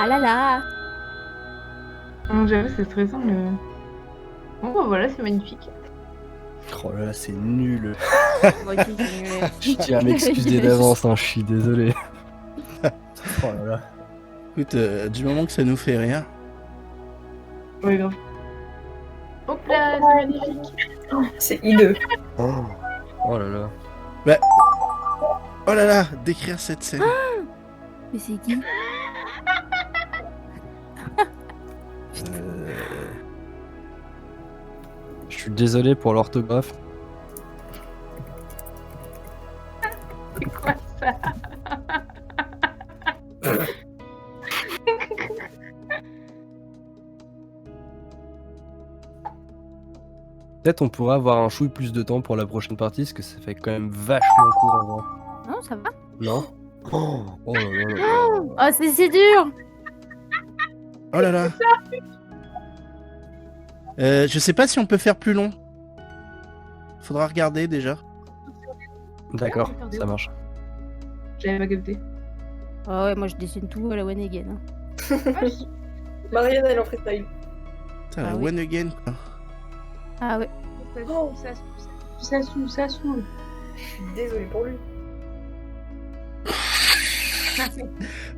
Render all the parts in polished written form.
Ah là là. J'avoue, c'est stressant, mais... Bon, bah voilà, c'est magnifique. Oh là là, c'est nul. Moi aussi, c'est nul. Je tiens à m'excuser d'avance, hein, je suis désolé. Oh là là. Écoute, du moment que ça nous fait rire. Ouais, grave. Hop là, c'est magnifique. C'est hideux. Oh là là. Oh là là, décrire cette scène. Mais c'est qui? Je suis désolé pour l'orthographe. C'est quoi ça? Peut-être on pourrait avoir un chouille plus de temps pour la prochaine partie, parce que ça fait quand même vachement court en vrai. Non, ça va. Non? Oh là là là là. Oh, c'est dur. Oh là là. Je sais pas si on peut faire plus long. Faudra regarder déjà. D'accord, ça marche. J'avais pas capté. Ah ouais, moi je dessine tout à la one again. Hein. Marianne, elle en freestyle. Putain, Ah la oui. one again quoi. Ah ouais. Ça saoule. Je suis désolée pour lui.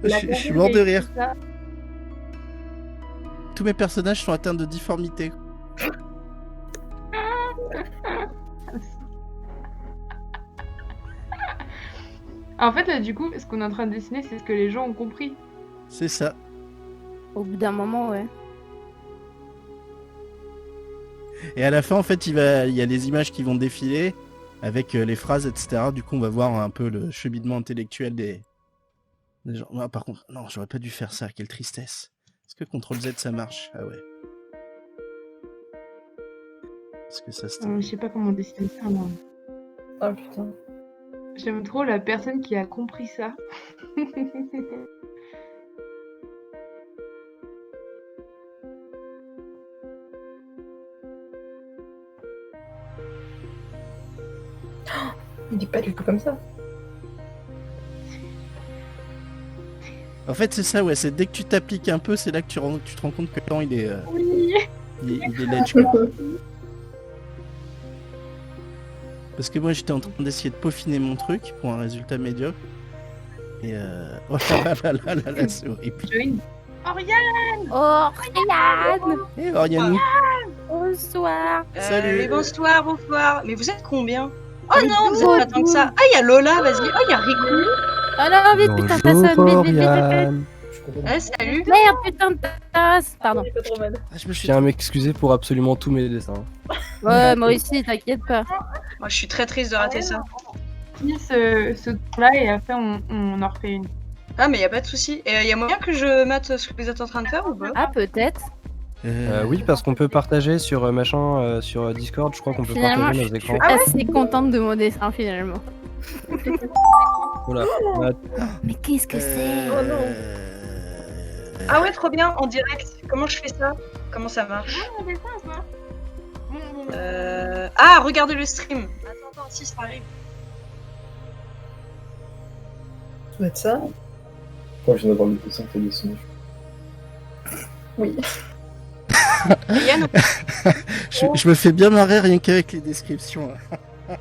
Je suis mort de rire. Tous mes personnages sont atteints de difformité. En fait, là, du coup, ce qu'on est en train de dessiner, c'est ce que les gens ont compris. C'est ça. Au bout d'un moment, ouais. Et à la fin, en fait, il y a les images qui vont défiler avec les phrases, etc. Du coup, on va voir un peu le cheminement intellectuel des gens. Ah, par contre, non, j'aurais pas dû faire ça. Quelle tristesse. Est-ce que CTRL Z ça marche? Ah ouais. Est-ce que ça se... Je sais pas comment dessiner ça, moi. Ah putain. J'aime trop la personne qui a compris ça. Il dit pas du tout comme ça. En fait, c'est ça, ouais. C'est dès que tu t'appliques un peu, c'est là que tu te rends compte que le temps, il est... Oui. Il est ledge, quoi. Parce que moi j'étais en train d'essayer de peaufiner mon truc pour un résultat médiocre. Et oh là là là là là, c'est horrible. Oriane. Oh, Ryan. Et Oriane, Bonsoir. Salut. Mais bonsoir. Mais vous êtes combien? Oh Mais non, vous êtes pas tant que ça. Ah, il y a Lola, vas-y. Oh, il y a Riku. Oh non, vite, putain, ta sonne. Bonjour, Vite. Oriane. Salut. Merde, putain de tasse. Pardon. Il est pas trop mal. Ah, je me Je suis... tiens à m'excuser pour absolument tous mes dessins. Ouais, moi aussi, t'inquiète pas. Moi, je suis très triste de rater ça. On finit ce tour-là et après on en refait une. Ah, mais y a pas de souci. Et y a moyen que je mate ce que vous êtes en train de faire ou pas? Ah, peut-être. Oui, parce qu'on peut partager sur sur Discord, je crois qu'on peut Finalement, partager je nos suis écrans. assez contente de mon dessin, finalement. Voilà. Mais qu'est-ce que c'est? Oh non. Ah ouais, trop bien, en direct. Comment je fais ça? Comment ça marche? Ah, regardez le stream. Attends, si ça arrive. Ça doit être ça. Moi, je viens d'avoir le dessin que t'as dessiné. Oui. Yann, je me fais bien marrer rien qu'avec les descriptions. Là.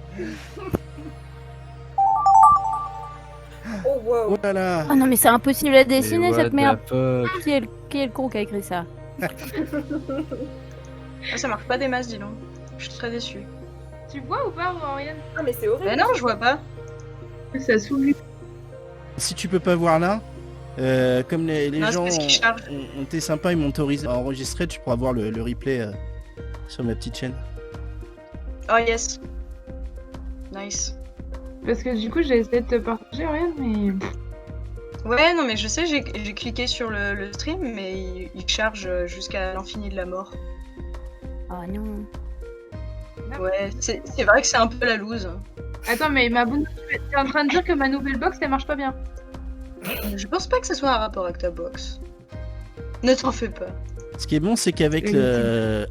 Oh wow. Oh là là. Oh non, mais c'est impossible à dessiner, Mais cette what merde. the fuck. Qui est le con qui a écrit ça? ah, ça marche pas des masses, dis donc. Je suis très déçue. Tu vois ou pas, Oriane? Ah mais c'est horrible. Mais non, je vois pas. Ça saoule. Si tu peux pas voir là, comme les Non, c'est gens parce qu'il charge. ont été sympas, ils m'ont autorisé à enregistrer, tu pourras voir le replay sur ma petite chaîne. Oh yes. Nice. Parce que du coup, j'ai essayé de te partager, Oriane, mais... Ouais, non, mais je sais, j'ai cliqué sur le stream, mais il charge jusqu'à l'infini de la mort. Oh non. Ouais, c'est vrai que c'est un peu la loose. Attends, mais ma bonne... T'es en train de dire que ma nouvelle box, elle marche pas bien? Je pense pas que ce soit un rapport avec ta box. Ne t'en fais pas. Ce qui est bon, c'est qu'avec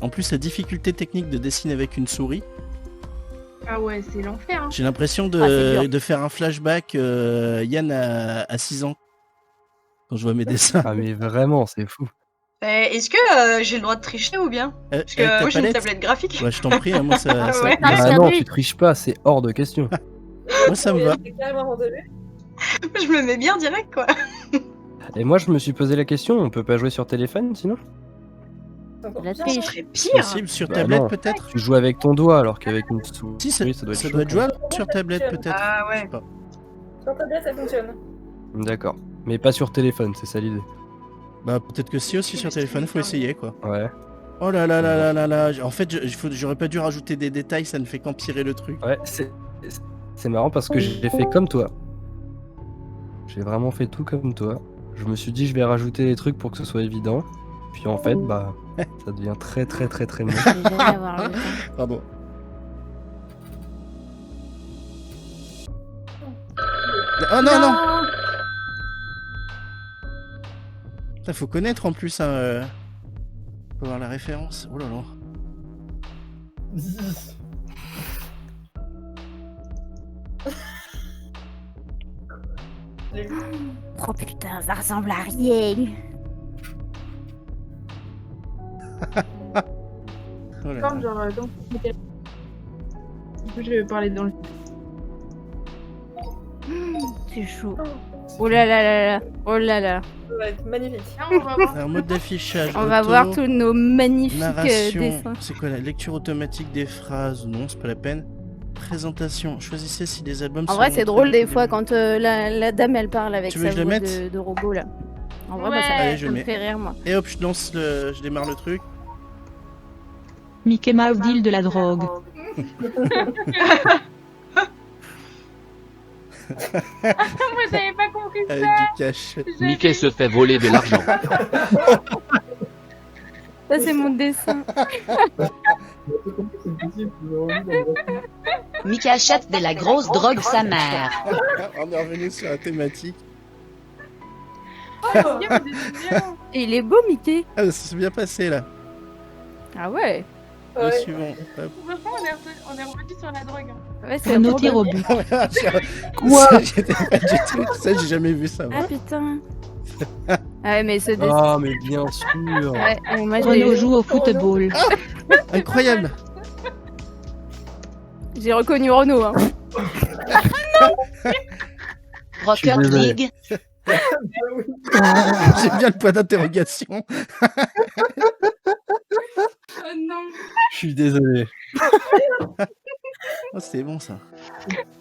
en plus la difficulté technique de dessiner avec une souris, Ah ouais, c'est l'enfer, hein. j'ai l'impression Ah, c'est dur. de faire un flashback Yann à 6 ans. quand je vois mes dessins. Ah mais vraiment, c'est fou. Est-ce que j'ai le droit de tricher ou bien? Parce que Avec ta moi j'ai une palette tablette graphique. Ouais, je t'en prie, hein, moi ça, Ah ça, ouais. Ah, Ah bien non, vu. tu triches pas, c'est hors de question. moi, ça me va. C'est carrément rentable. Je me mets bien direct quoi. Et moi, je me suis posé la question, on peut pas jouer sur téléphone sinon? C'est encore La pire. triche. serait C'est pire. possible sur Bah tablette non. peut-être. Tu joues avec ton doigt alors qu'avec une souris, Si, ça doit être ça chaud, doit être quoi. jouable sur tablette peut-être. Ah Je sais ouais. pas. Sur tablette, ça fonctionne. D'accord. Mais pas sur téléphone, c'est ça l'idée. Bah peut-être que si aussi sur téléphone, faut essayer quoi. Ouais. Oh là là là là là là. En fait, j'aurais pas dû rajouter des détails, ça ne fait qu'empirer le truc. Ouais, c'est marrant parce que j'ai fait comme toi. J'ai vraiment fait tout comme toi. Je me suis dit je vais rajouter les trucs pour que ce soit évident. Puis en fait, bah, ça devient très moche. Je vais jamais avoir le temps. Pardon. Oh non non. Putain, faut connaître en plus hein. Faut avoir la référence. Oh là là. Oh putain, ça ressemble à rien. Oh là là. Comme genre, donc, du coup, je vais parler dans le. C'est chaud. Oh là là là là. Oh là là. Ça va être magnifique. Ah, on va voir. Alors, mode d'affichage. On va auto, voir tous nos magnifiques narration. dessins. C'est quoi la lecture automatique des phrases? Non, c'est pas la peine. Présentation. Choisissez si des albums En sont vrai, c'est montrés drôle des depuis fois le début. quand la dame elle parle avec Tu veux sa que je le voix mette de robot là. En vrai, moi, ça, Ouais. me- Allez, je ça me mets. fait rire moi. Et hop, je démarre le truc. Mickey Mouse deal de la drogue. Moi, j'avais pas compris Avec ça. du cash. Mickey se fait voler de l'argent. Ça, c'est mon dessin. C'est possible, vous avez envie d'en voir. Mickey achète de la grosse drogue sa mère. On est revenu sur la thématique. Bien, vous êtes bien. Et il est beau, Mickey. Ah, ça s'est bien passé là. Ah ouais. Le Ouais. suivant. Hop. Franchement, on est revenu sur la drogue. Hein. Ouais, c'est Renault bon. tire au but. Quoi J'étais pas du tout. Ça, j'ai jamais vu ça. moi. Ah putain. Ah ouais, mais ce dessin. Ah mais bien sûr. Ouais, moi Renault joue au football. Incroyable. j'ai reconnu Renault. Hein. Rocket désolé. League. J'aime bien le point d'interrogation. Oh non. Je suis désolé. Oh, c'était bon ça.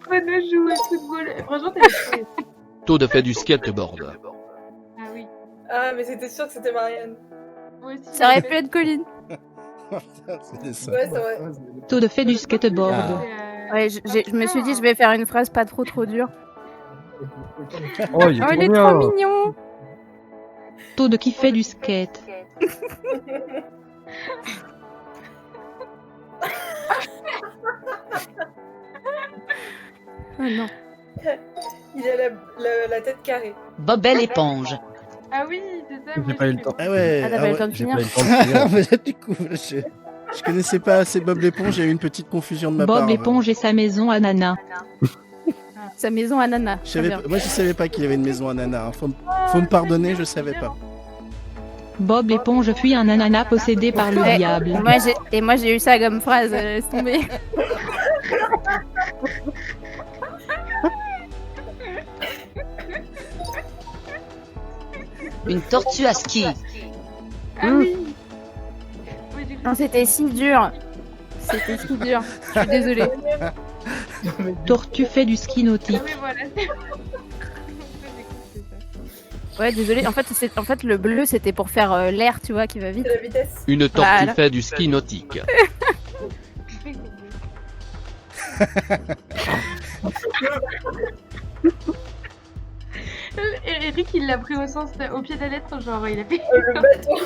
Renaud joue au football. Franchement, t'as trouvé. Toad fait du skateboard. Ah oui. Ah, mais c'était sûr que c'était Marianne. Moi aussi. Ça aurait pu être Colline. C'était ça. Ouais, c'est vrai. Toad fait du skateboard. Ah. Ouais, je me suis dit, je vais faire une phrase pas trop dure. Oh, il est Oh, trop il est bien. trop mignon. Toad qui fait du skate. Oh non. Il a la tête carrée. Bob l'éponge. Ah oui, c'est ça. J'ai pas eu le temps. Ah ouais. Ah, t'as ah pas eu le ouais. temps de J'ai finir. pas eu le temps de finir. Ah, mais du coup, je connaissais pas assez Bob l'éponge, j'ai eu une petite confusion de ma part. Bob l'éponge et sa maison à Nana. Sa maison à Nana. Je savais pas- moi, je savais pas qu'il avait une maison à Nana. Hein. Faut me pardonner, je savais pas. Bob l'éponge fuit un ananas possédé par le Ouais. diable. Moi j'ai eu ça comme phrase, laisse tomber. Une tortue à ski. Ah oui. Oui, j'ai cru. Non, c'était si dur. C'était si dur. Je suis désolée. Tortue fait du ski Ah nautique. oui, voilà. J'ai compris ça. Ouais, désolée. En fait, le bleu c'était pour faire l'air, tu vois, qui va vite. C'est la vitesse. Une tortue Voilà. fait du ski nautique. Eric, il l'a pris au sens au pied de la lettre, genre il a fait Le bateau.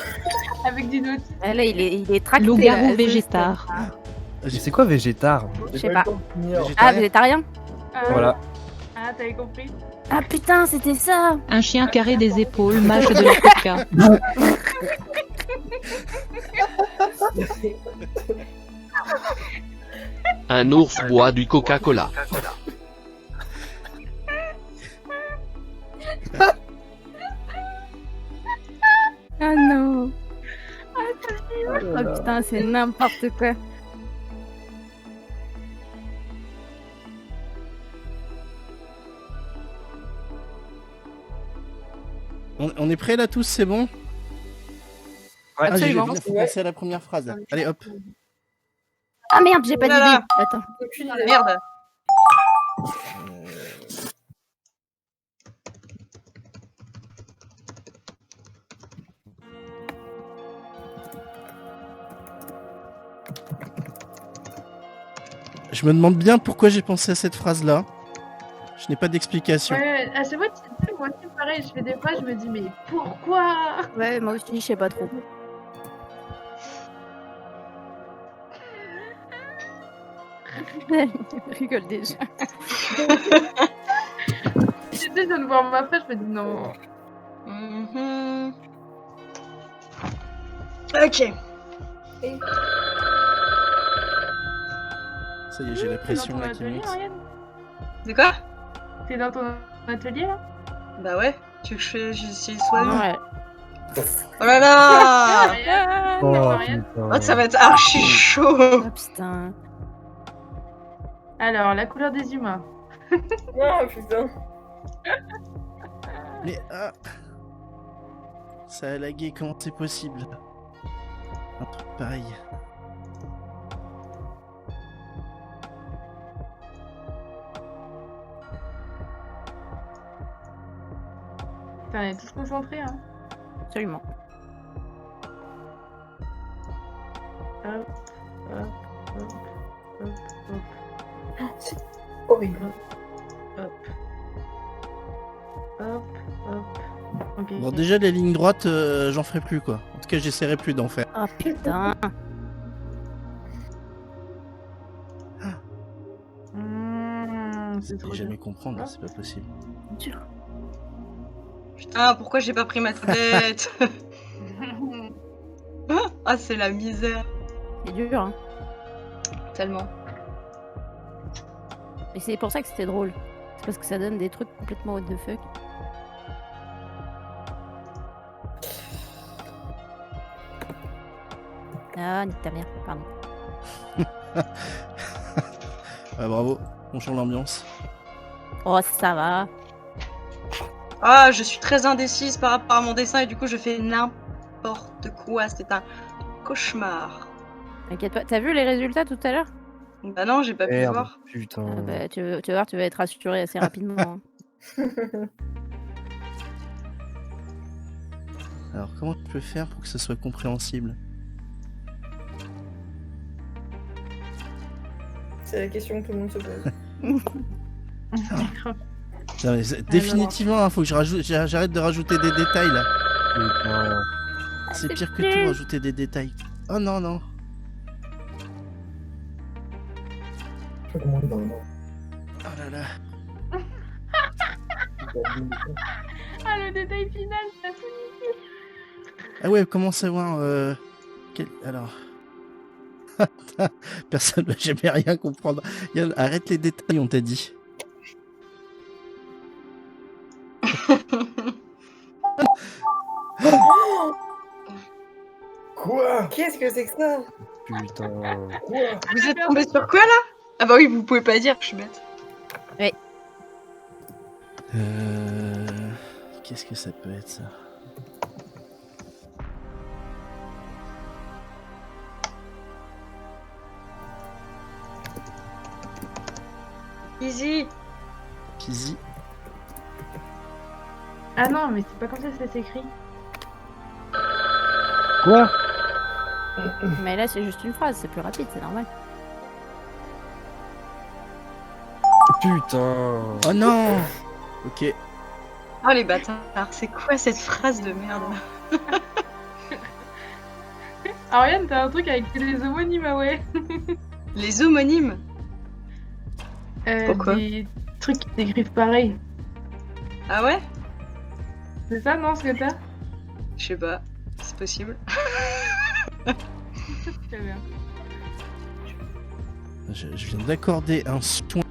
avec du notice. Ah, là, il est tracté. Loup-garou là, végétar. Mais c'est quoi végétar? Je sais J'ai pas. eu le temps de finir. Ah, végétarien. Voilà. Ah, t'avais compris. Ah putain, c'était ça. Un chien carré des épaules, mâche de la coca. Un ours boit du Coca-Cola. putain, c'est n'importe quoi. On est prêts là tous, c'est bon? Ouais, Ah, j'ai absolument. bien fait passer à la première phrase. Là. Allez, hop. Ah merde, j'ai pas Oh là là. d'idée. Attends. Aucune idée. Merde. Je me demande bien pourquoi j'ai pensé à cette phrase-là. Je n'ai pas d'explication. Ouais, à chaque fois, tu sais, moi c'est pareil, je fais des phrases, je me dis, mais pourquoi? Ouais, moi aussi, je sais pas trop. Je rigole déjà. J'étais de voir ma phrase, je me dis, non. Mhm. Ok. Ça y est, j'ai la pression là qui monte. De quoi? T'es dans ton atelier là? Bah ouais. Tu veux que j'essaye soit Ouais. Oh là là. Ariane, Oh, Ariane. Oh, putain. ça va être archi chaud. Oh putain. Alors, la couleur des humains. Oh putain. Mais ah, ça a lagué, comment c'est possible? Un truc pareil. Putain, on est tous concentrés, hein. Absolument. Hop, hop, hop, hop, hop, C'est horrible. hop. Hop, hop. Ok. Bon, déjà, les lignes droites, j'en ferai plus quoi. En tout cas, j'essaierai plus d'en faire. Oh putain. C'est Je trop vais dur. jamais comprendre, c'est pas possible. Dur. Putain, pourquoi j'ai pas pris ma tablette? Ah, c'est la misère. C'est dur, hein. Tellement. Mais c'est pour ça que c'était drôle. C'est parce que ça donne des trucs complètement what the fuck. Ah, nique ta mère, pardon. Ouais, bravo, on change l'ambiance. Oh, ça va. Ah, je suis très indécise par rapport à mon dessin et du coup je fais n'importe quoi. C'est un cauchemar. T'inquiète pas. T'as vu les résultats tout à l'heure? Bah non, j'ai pas pu Merde, voir. putain. Ah bah, tu vas voir, tu vas être rassuré assez rapidement. hein. Alors, comment tu peux faire pour que ce soit compréhensible? C'est la question que tout le monde se pose. Non, mais définitivement, hein, faut que j'arrête de rajouter des détails là. Putain. C'est c'est pire que plus. tout, rajouter des détails. Oh non, non. Je sais pas comment on est dans le nord. Oh là là. Ah, le détail final, ça tout. Ah ouais, comment savoir Alors... Personne va jamais rien comprendre. Arrête les détails, on t'a dit. Quoi? Qu'est-ce que c'est que ça? Putain. Quoi? Vous êtes tombé sur quoi là? Ah bah oui, vous pouvez pas dire, je suis bête. Qu'est-ce que ça peut être ça? Easy. Kizzy. Ah non, mais c'est pas comme ça que ça s'écrit. Quoi? Mais là, c'est juste une phrase, c'est plus rapide, c'est normal. Putain. Oh non. Ok. Oh les bâtards, c'est quoi cette phrase de merde? Ariane, t'as un truc avec les homonymes, ah ouais. Les homonymes? Pourquoi? Des trucs qui s'écrivent pareil. Ah ouais? C'est ça, non, ce que t'as? Je sais pas, c'est possible. Très bien. Je viens d'accorder un soin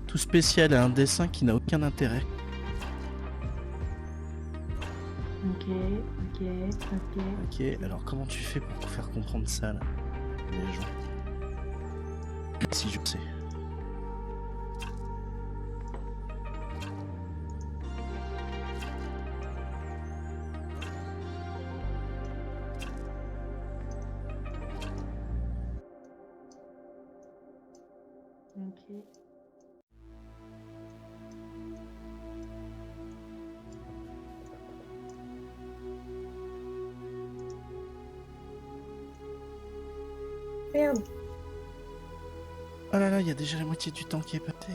tout spécial à un dessin qui n'a aucun intérêt. Ok, ok, ok. Ok, alors comment tu fais pour faire comprendre ça là, les gens? Si je sais. Ok. Merde. Oh là là, il y a déjà la moitié du temps qui est passé.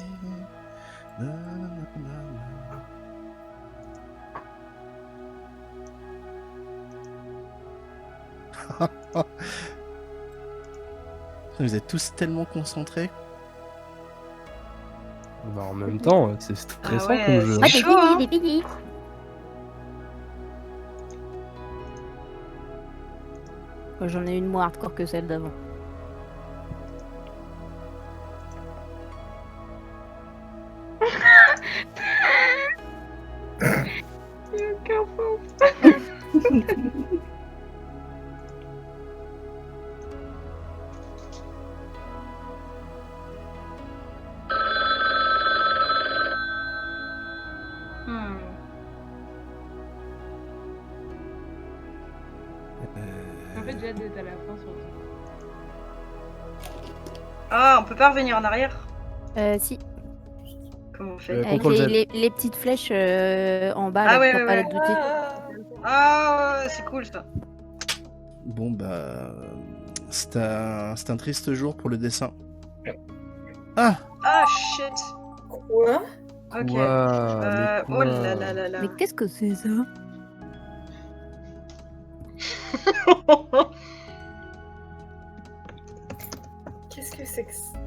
Vous êtes tous tellement concentrés. Bah, en même temps, c'est stressant ouais, comme jeu. Ah, c'est t'es chaud, hein. fini, t'es fini. Moi, j'en ai une moins hardcore que celle d'avant. Aucun sens. Hmm. En fait, j'ai hâte d'être à la fin surtout. Ah, on peut pas revenir en arrière? Si, Comment on fait? avec Contrôle Z. les petites flèches en bas, Ah là, ouais, pour ouais, pas ouais. les douter. Ah, ouais, c'est cool ça. Bon bah, c'est un triste jour pour le dessin. Ah, Ah, shit. Quoi? Ok. Quoi Mais Oh quoi là là là là. Mais qu'est-ce que c'est ça? Qu'est-ce que c'est que ça?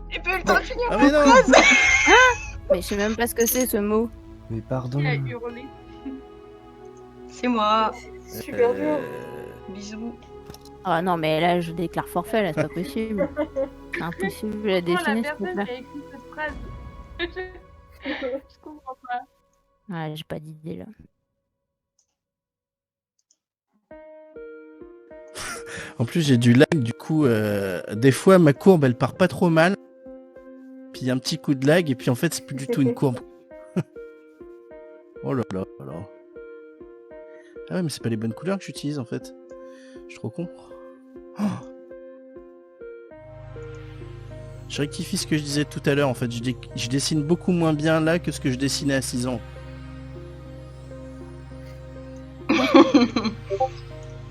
J'ai pas eu le temps de finir. ah mais non. Mais je sais même pas ce que c'est ce mot. Mais pardon. Qui a hurlé? C'est moi. C'est super dur. Bisous. Ah non, mais là, je déclare forfait, là, c'est pas possible. C'est impossible à Oh, la dessiner, ce personne truc-là. qui a écrit cette phrase. Je comprends pas. Ah, j'ai pas d'idée, là. En plus j'ai du lag, du coup des fois ma courbe elle part pas trop mal. Puis il y a un petit coup de lag et puis en fait c'est plus du tout une courbe. Oh là là là là. Ah ouais mais c'est pas les bonnes couleurs que j'utilise en fait. Je suis trop con. Oh. Je rectifie ce que je disais tout à l'heure en fait. Je dessine beaucoup moins bien là que ce que je dessinais à 6 ans.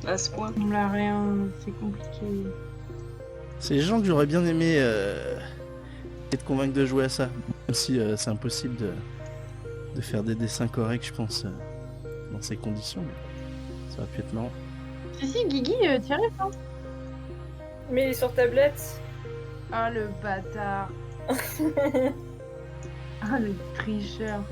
À ce point. On l'a rien, c'est compliqué. C'est les gens que j'aurais bien aimé être convaincre de jouer à ça. Même si c'est impossible de faire des dessins corrects, je pense, dans ces conditions. Ça va pu être marrant. Si, Guigui, t'y arrives, hein? Mais il est sur tablette. Ah, le bâtard. Ah, le tricheur.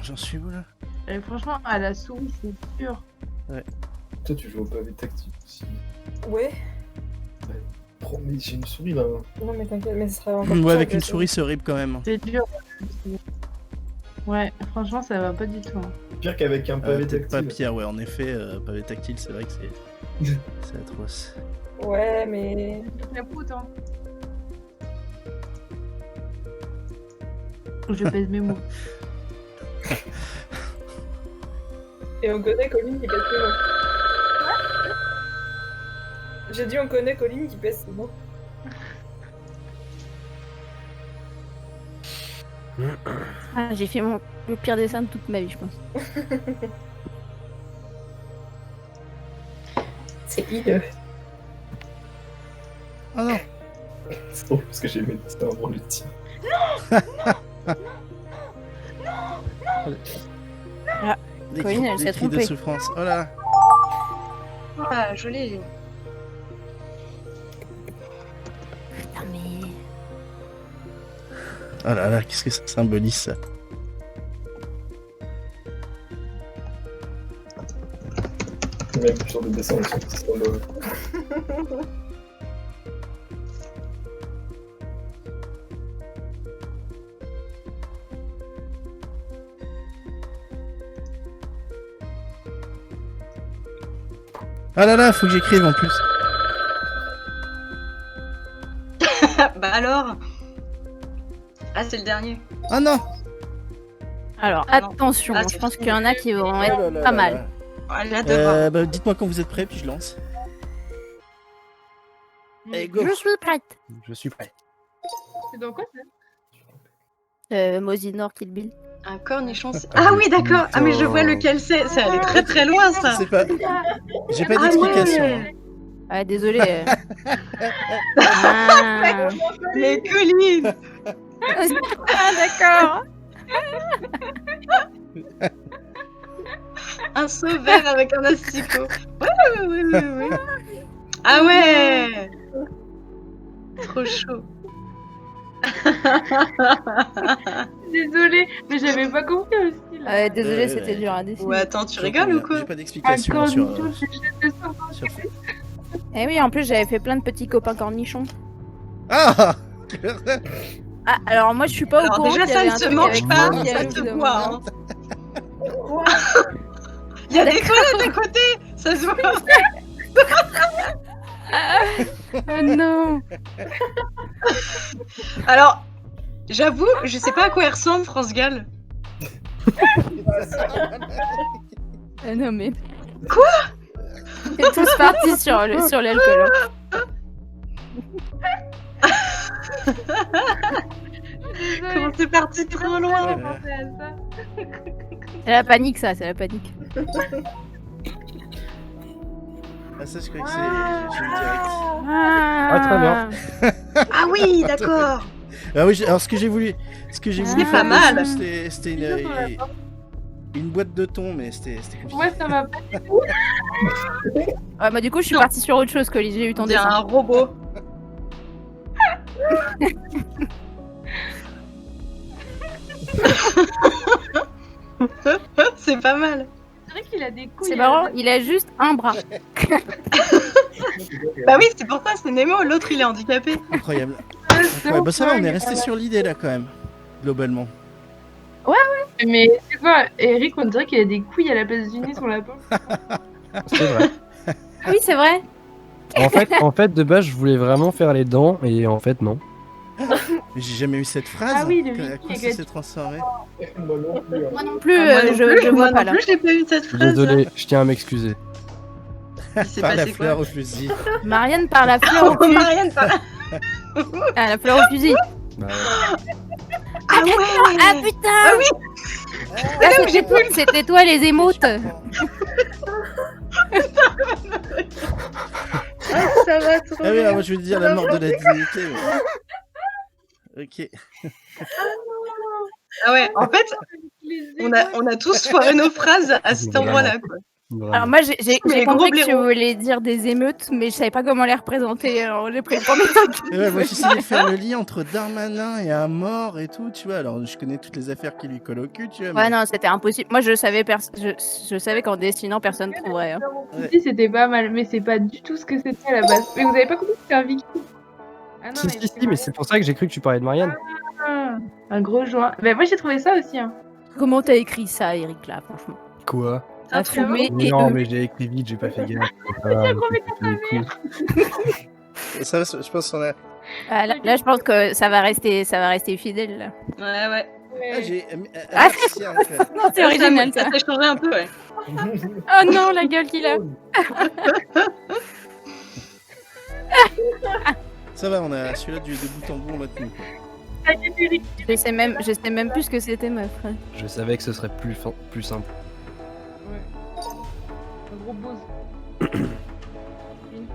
J'en suis où là? Et franchement, à la souris, c'est sûr. Toi, tu joues au pavé tactile aussi. Ouais. Mais j'ai une souris là. Non, mais t'inquiète, mais ce sera encore Ouais, pire avec une que- souris c'est horrible quand même. C'est dur. Ouais, franchement, ça va pas du tout. Hein. Pire qu'avec un pavé Peut-être pas tactile. pire, ouais, en effet, pavé tactile, c'est vrai que c'est atroce. Ouais, mais. La poutre, hein. Je pèse mes mots. Et on connaît Colline qui pèse ses mots. J'ai dit on connaît Colline qui pèse ses mots. Ah, j'ai fait le pire dessin de toute ma vie, je pense. C'est hideux. Oh non. C'est drôle parce que j'ai mis ça avant le tir. Non, Ah, Des Colline, cris- elle des s'est cris de trompée. souffrance. Oh là. Ah, joli. Putain, mais. Oh là là, qu'est-ce que ça symbolise ça? Même sur des dessins, ils sont petits symboles. Ah là là, faut que j'écrive en plus. Bah alors. Ah, c'est le dernier. Ah non. Alors, Ah non. attention, Ah, je c'est pense fou. qu'il y en a qui vont Oh être là là pas là mal. là. Ah, j'ai hâte de voir. Bah, dites-moi quand vous êtes prêts, puis je lance. Allez, go. Je suis prête. Je suis prêt. C'est dans quoi ça? Mosinor Kill Bill. Un cornichon. Ah oui, d'accord. Ah, mais je vois lequel c'est. Ça allait très très loin, ça. C'est pas. J'ai pas Ah d'explication. ouais. Ah, désolé. Ah. Mais Colline. Ah, d'accord. Un sauveur avec un asticot. Ouais. Ah ouais. Trop chaud. Désolée, mais j'avais pas compris aussi là. Ouais, désolé, c'était dur à dessiner. Ouais, attends, tu rigoles ou quoi? J'ai pas Un d'explication sur. cornichon, je jette de sang. sur- Eh oui, en plus, j'avais fait plein de petits copains cornichons. Ah. Ah, alors moi, je suis pas au Alors courant. déjà, qu'il y ça avait ne un se truc mange avec pas, moi qui ça allait se vous boit. demander. Hein. Il y a des toilettes à côté, ça se voit. Oh non. Alors, j'avoue, je sais pas à quoi elle ressemble, France Gall. Ah non, mais. Quoi? On est tous partis sur l'alcool. Comment c'est parti trop loin. C'est la panique, ça, c'est la panique. Ah ça je crois que j'ai eu direct. Ah, très bien. Ah oui, d'accord. Ah oui, alors ce que j'ai voulu C'est faire pas mal. dessus, c'était une boîte de thon, mais c'était compliqué. Ouais, ça va pas. Ouais, bah, du coup, je suis Non. partie sur autre chose, Colin. J'ai eu ton On dirait dessin. un robot. C'est pas mal. C'est vrai qu'il a des couilles. C'est marrant, il a juste un bras. Bah oui, c'est pour ça, c'est Nemo. L'autre, il est handicapé. Incroyable. Ah, Ouais, bah ça va, on est resté sur l'idée là quand même, globalement. Mais c'est quoi, Eric, on dirait qu'il a des couilles à la place du nez sur la peau. C'est vrai. Ah oui, c'est vrai. En fait, de base, je voulais vraiment faire les dents, et en fait, non. J'ai jamais eu cette phrase. Ah oui, le À wiki quoi est ça gratuit. s'est transformé? Moi non plus. Hein. Moi non plus, Ah, moi non je plus, vois moi pas non là. plus, j'ai pas eu cette Je suis phrase. désolé, je tiens à m'excuser. Il s'est Par la passé fleur quoi? au fusil. Marianne par la fleur au Oh, fusil. Marianne, pas... Ah, la fleur au fusil. Bah, ouais. Ah ouais. Ah putain. Ah oui. Ah, c'était toi les émotes. Ah, ça va trop Ah oui, bien. alors moi je vais te dire la mort de la dignité. mais- Ok. Ah ouais, en fait, on a tous foiré nos phrases à cet endroit-là, quoi. Vraiment. Alors moi j'ai Les compris gros que tu blaireaux. voulais dire des émeutes, mais je savais pas comment les représenter. Alors j'ai pris le premier truc. Et ouais, moi j'essayais de faire le lien entre Darmanin et un mort et tout, tu vois. Alors je connais toutes les affaires qui lui collent au cul, tu vois. Ouais mais- non, c'était impossible. Moi je savais je savais qu'en dessinant personne trouverait. Hein. Ouais. Si, c'était pas mal, mais c'est pas du tout ce que c'était à la base. Mais vous avez pas compris que c'était un viking? Ah non, Si, mais c'est pour ça que j'ai cru que tu parlais de Marianne. un gros joint. Bah moi j'ai trouvé ça aussi. Hein. Comment t'as écrit ça, Eric là, franchement? Quoi? À c'est bon. fumer et Non, eux. mais j'ai écrit vite, j'ai pas fait gaffe. Ça, je pense qu'on a. Ah, là je pense que ça va rester fidèle. Là. Ouais, ouais. Ah, j'ai. Ah, merci, Arrête. Non, c'est original ça. Ça fait changer un peu, ouais. Oh non, la gueule qu'il a. Ça va, on a celui-là de bout en bout, on l'a tenu. Quoi. Je sais même plus ce que c'était ma phrase. Je savais que ce serait plus simple. Ouais. Un gros bose.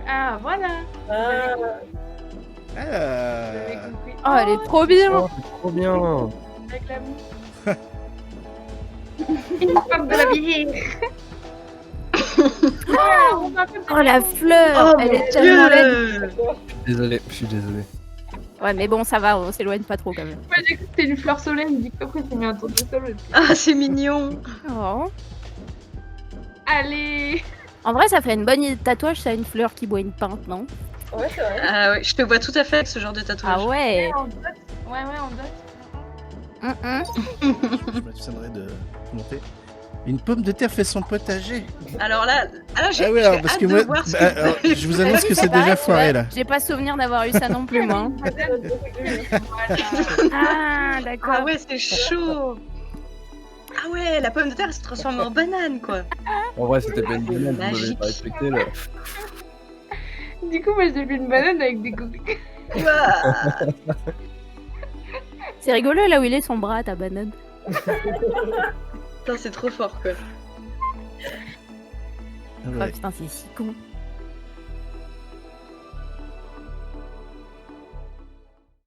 Ah voilà. Ah, J'avais Ah. compris. Oh, elle est trop bien. Oh, c'est trop bien. Avec la mouche. Une femme de la vie. Oh la fleur, elle est tellement laide. Désolé, je suis désolé. Ouais, mais bon, ça va, on s'éloigne pas trop quand même. Moi j'ai cru que c'était une fleur soleil, du coup après j'ai mis un tour de sol. Ah, c'est mignon. Oh. Allez. En vrai, ça ferait une bonne idée de tatouage, ça, une fleur qui boit une pinte, non? Ouais, c'est vrai. Ah ouais, je te vois tout à fait avec ce genre de tatouage. Ah ouais. En dot. Ouais, en dot. Je m'abstiendrai de monter. Une pomme de terre fait son potager. Alors là, j'ai Ah ouais, alors, parce hâte que de moi, voir ce bah, que alors, je vous annonce que c'est pareil, déjà tu foiré vois, là. J'ai pas souvenir d'avoir eu ça non plus, moi. Ah, d'accord. Ah ouais, c'est chaud. Ah ouais, la pomme de terre elle se transforme en banane quoi. En vrai, c'était pas une banane, vous m'avez Magique. pas respecté là. Du coup, moi j'ai vu une banane avec des coquilles. Ouah. C'est rigolo là où il est son bras, ta banane. Putain, c'est trop fort quoi. Ah Oh ouais. putain, c'est si con.